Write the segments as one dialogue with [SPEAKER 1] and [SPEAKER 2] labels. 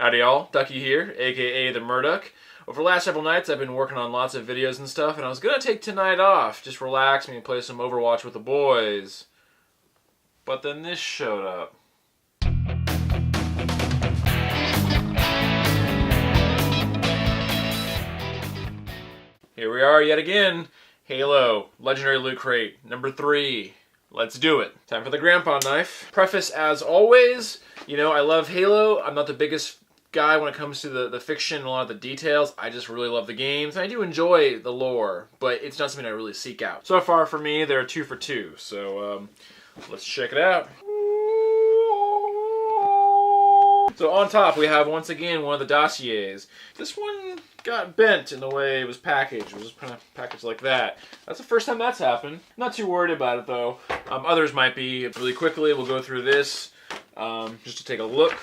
[SPEAKER 1] Howdy y'all, Ducky here, aka the Murdoch. Over the last several nights I've been working on lots of videos and stuff, and I was gonna take tonight off, just relax me and play some Overwatch with the boys. But then this showed up. Here we are yet again. Halo, Legendary Loot Crate, number 3. Let's do it. Time for the grandpa knife. Preface as always, you know, I love Halo. I'm not the biggest guy when it comes to the fiction and a lot of the details. I just really love the games. And I do enjoy the lore, but it's not something I really seek out. So far for me, they're 2 for 2. So let's check it out. So on top we have once again one of the dossiers. This one got bent in the way it was packaged. It was just kind of packaged like that. That's the first time that's happened. Not too worried about it though. Others might be. Really quickly we'll go through this just to take a look.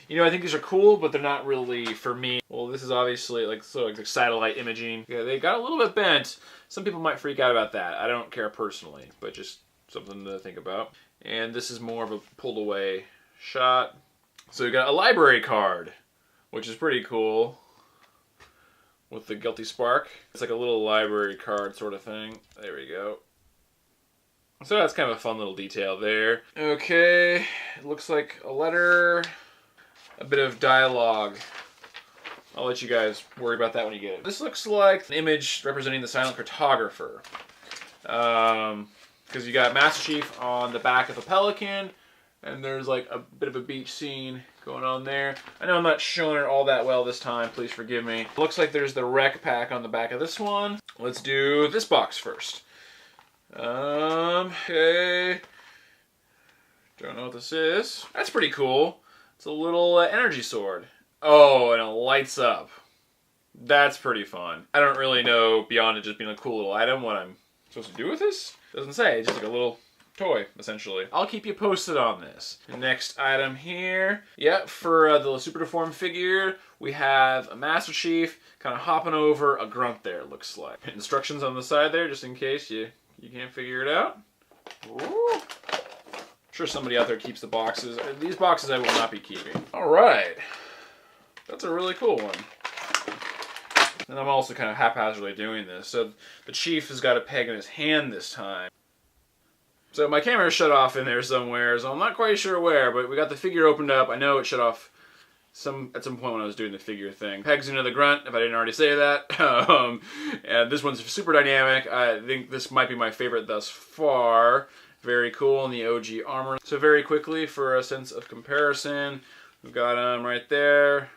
[SPEAKER 1] You know, I think these are cool, but they're not really for me. Well, this is obviously like satellite imaging. Yeah, they got a little bit bent. Some people might freak out about that. I don't care personally, but just something to think about. And this is more of a pulled away shot. So we got a library card, which is pretty cool, with the Guilty Spark. It's like a little library card sort of thing. There we go. So that's kind of a fun little detail there. Okay, it looks like a letter, a bit of dialogue. I'll let you guys worry about that when you get it. This looks like an image representing the silent cartographer. Because you got Master Chief on the back of a pelican, and there's like a bit of a beach scene going on there. I know I'm not showing it all that well this time, please forgive me. Looks like there's the rec pack on the back of this one. Let's do this box first. Okay. Don't know what this is. That's pretty cool. It's a little energy sword. Oh, and it lights up. That's pretty fun. I don't really know, beyond it just being a cool little item, what I'm supposed to do with this. Doesn't say, it's just like a little toy, essentially. I'll keep you posted on this. The next item here. Yep, for the Super Deformed figure, we have a Master Chief kind of hopping over a grunt there, it looks like. Instructions on the side there, just in case you can't figure it out. Ooh. I'm sure somebody out there keeps the boxes. These boxes I will not be keeping. Alright. That's a really cool one. And I'm also kind of haphazardly doing this. So the Chief has got a peg in his hand this time. So my camera shut off in there somewhere, so I'm not quite sure where, but we got the figure opened up. I know it shut off at some point when I was doing the figure thing. Pegs into the grunt, if I didn't already say that. And this one's super dynamic. I think this might be my favorite thus far. Very cool in the OG armor. So very quickly, for a sense of comparison, we've got him right there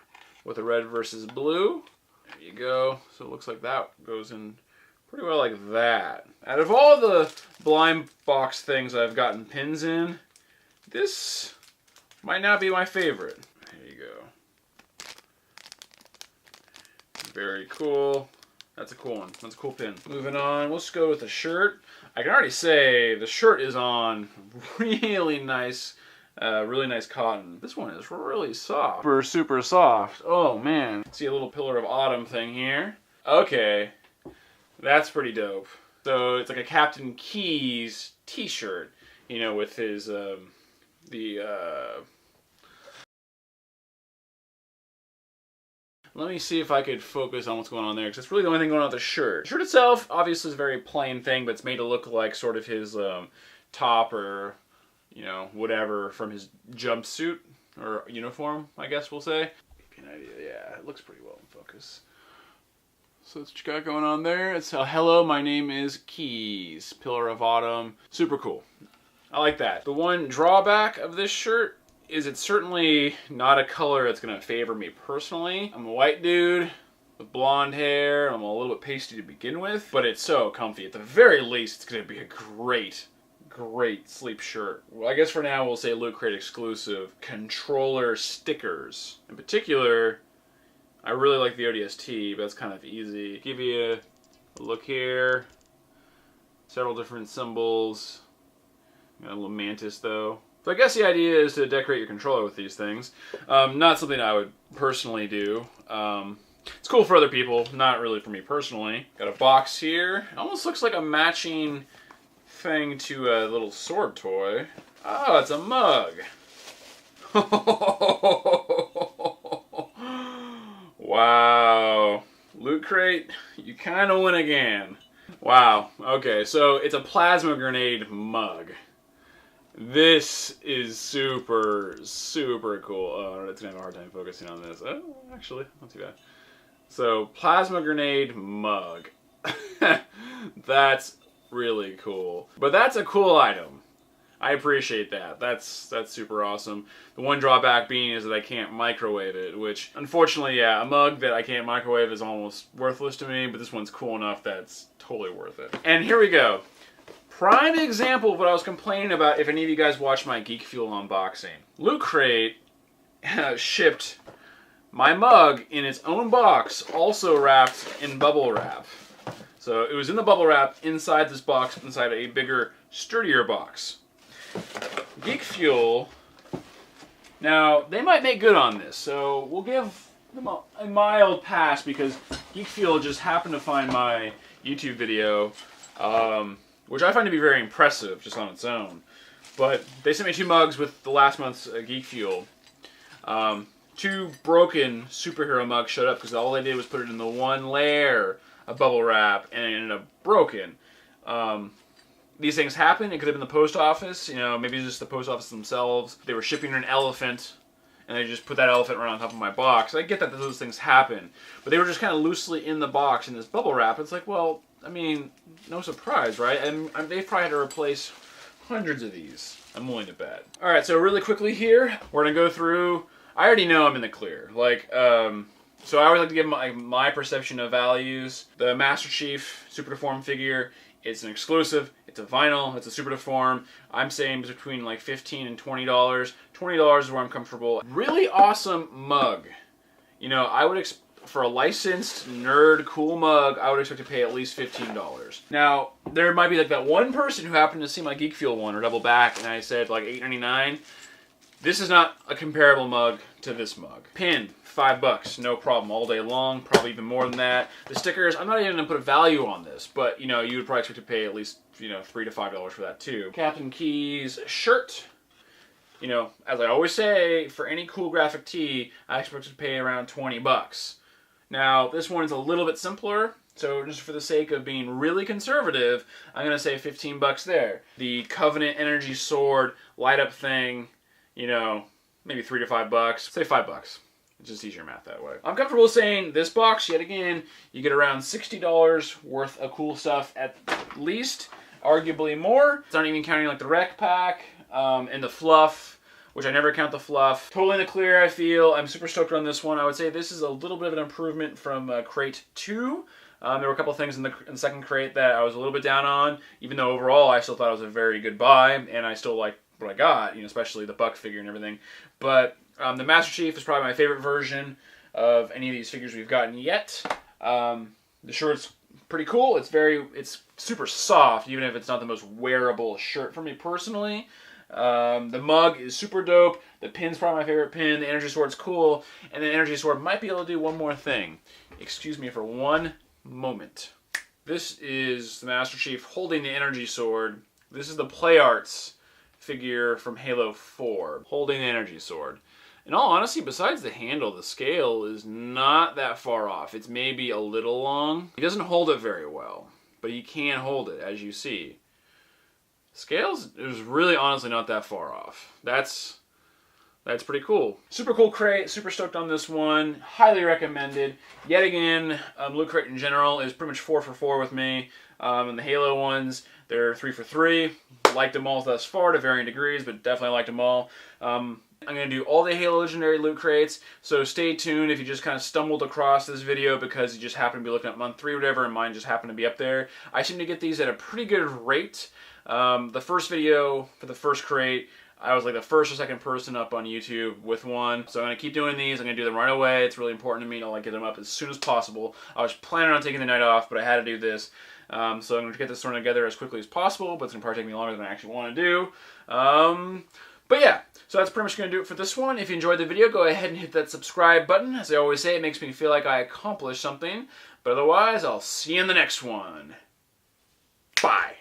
[SPEAKER 1] with the red versus blue. There you go. So it looks like that goes in pretty well like that. Out of all the blind box things I've gotten pins in, this might not be my favorite. There you go. Very cool. That's a cool one. That's a cool pin. Moving on, let's go with the shirt. I can already say the shirt is on really nice cotton. This one is really soft. Super soft. Oh man. See a little Pillar of Autumn thing here. Okay. That's pretty dope. So it's like a Captain Keyes t-shirt, you know, with his, Let me see if I could focus on what's going on there, because it's really the only thing going on with the shirt. The shirt itself, obviously, is a very plain thing, but it's made to look like sort of his top or, you know, whatever from his jumpsuit, or uniform, I guess we'll say. Give you an idea. Yeah, it looks pretty well in focus. So that's what you got going on there. It's hello, my name is Keyes, Pillar of Autumn. Super cool. I like that. The one drawback of this shirt is it's certainly not a color that's going to favor me personally. I'm a white dude with blonde hair. I'm a little bit pasty to begin with, but it's so comfy. At the very least, it's going to be a great sleep shirt. Well, I guess for now we'll say Loot Crate exclusive controller stickers. In particular, I really like the ODST, but that's kind of easy. Give you a look here. Several different symbols. Got a little mantis though. So I guess the idea is to decorate your controller with these things. Not something I would personally do. It's cool for other people, not really for me personally. Got a box here. It almost looks like a matching thing to a little sword toy. Oh, it's a mug. Wow. Loot Crate, you kind of win again. Wow. Okay, so it's a plasma grenade mug. This is super, super cool. Oh, it's gonna have a hard time focusing on this. Oh, actually, not too bad. So, plasma grenade mug. That's really cool. But that's a cool item. I appreciate that. That's super awesome. The one drawback being is that I can't microwave it, which, unfortunately, yeah, a mug that I can't microwave is almost worthless to me, but this one's cool enough that's totally worth it. And here we go. Prime example of what I was complaining about if any of you guys watched my Geek Fuel unboxing. Loot Crate shipped my mug in its own box, also wrapped in bubble wrap. So it was in the bubble wrap inside this box, inside a bigger, sturdier box. Geek Fuel, now they might make good on this, so we'll give them a mild pass because Geek Fuel just happened to find my YouTube video, which I find to be very impressive just on its own. But they sent me 2 mugs with the last month's Geek Fuel. 2 broken superhero mugs showed up because all they did was put it in the one layer of bubble wrap and it ended up broken. These things happen. It could have been the post office. You know, maybe it's just the post office themselves. They were shipping an elephant and they just put that elephant right on top of my box. I get that those things happen. But they were just kind of loosely in the box in this bubble wrap. It's like, well, I mean, no surprise, right? And they've probably had to replace hundreds of these. I'm willing to bet. All right, so really quickly here, we're gonna go through. I already know I'm in the clear. Like, so I always like to give my perception of values. The Master Chief Super Deformed figure, it's an exclusive. It's a vinyl. It's a Super Deformed. I'm saying between like $15 and $20. $20 is where I'm comfortable. Really awesome mug. You know, I would for a licensed nerd cool mug, I would expect to pay at least $15. Now, there might be like that one person who happened to see my Geek Fuel one or double back, and I said like $8.99. This is not a comparable mug to this mug. Pin, $5, no problem, all day long, probably even more than that. The stickers, I'm not even gonna put a value on this, but you know, you would probably expect to pay at least, you know, $3 to $5 for that too. Captain Key's shirt. You know, as I always say, for any cool graphic tee, I expect to pay around $20. Now, this one is a little bit simpler, so just for the sake of being really conservative, I'm going to say $15 there. The Covenant Energy Sword light-up thing, you know, maybe $3 to $5. Say $5. It's just easier math that way. I'm comfortable saying this box, yet again, you get around $60 worth of cool stuff at least, arguably more. It's not even counting like the rec pack and the fluff, which I never count the fluff. Totally in the clear, I feel. I'm super stoked on this one. I would say this is a little bit of an improvement from crate 2. There were a couple things in the second crate that I was a little bit down on, even though overall I still thought it was a very good buy, and I still like what I got, you know, especially the Buck figure and everything. But the Master Chief is probably my favorite version of any of these figures we've gotten yet. The shirt's pretty cool. It's super soft, even if it's not the most wearable shirt for me personally. The mug is super dope. The pin's probably my favorite pin. The Energy Sword's cool. And the Energy Sword might be able to do one more thing. Excuse me for one moment. This is the Master Chief holding the Energy Sword. This is the Play Arts figure from Halo 4 holding the Energy Sword. In all honesty, besides the handle, the scale is not that far off. It's maybe a little long. He doesn't hold it very well, but he can hold it, as you see. Scales is really honestly not that far off. That's pretty cool. Super cool crate, super stoked on this one. Highly recommended. Yet again, Loot Crate in general is pretty much 4 for 4 with me. And the Halo ones, they're 3 for 3. Liked them all thus far to varying degrees, but definitely liked them all. I'm going to do all the Halo Legendary Loot Crates, so stay tuned if you just kind of stumbled across this video because you just happened to be looking at month 3 or whatever, and mine just happened to be up there. I seem to get these at a pretty good rate. The first video for the first crate, I was like the first or second person up on YouTube with one. So I'm going to keep doing these. I'm going to do them right away. It's really important to me to like get them up as soon as possible. I was planning on taking the night off, but I had to do this. So I'm going to get this thrown together as quickly as possible, but it's going to probably take me longer than I actually want to do. But yeah, so that's pretty much going to do it for this one. If you enjoyed the video, go ahead and hit that subscribe button. As I always say, it makes me feel like I accomplished something. But otherwise, I'll see you in the next one. Bye.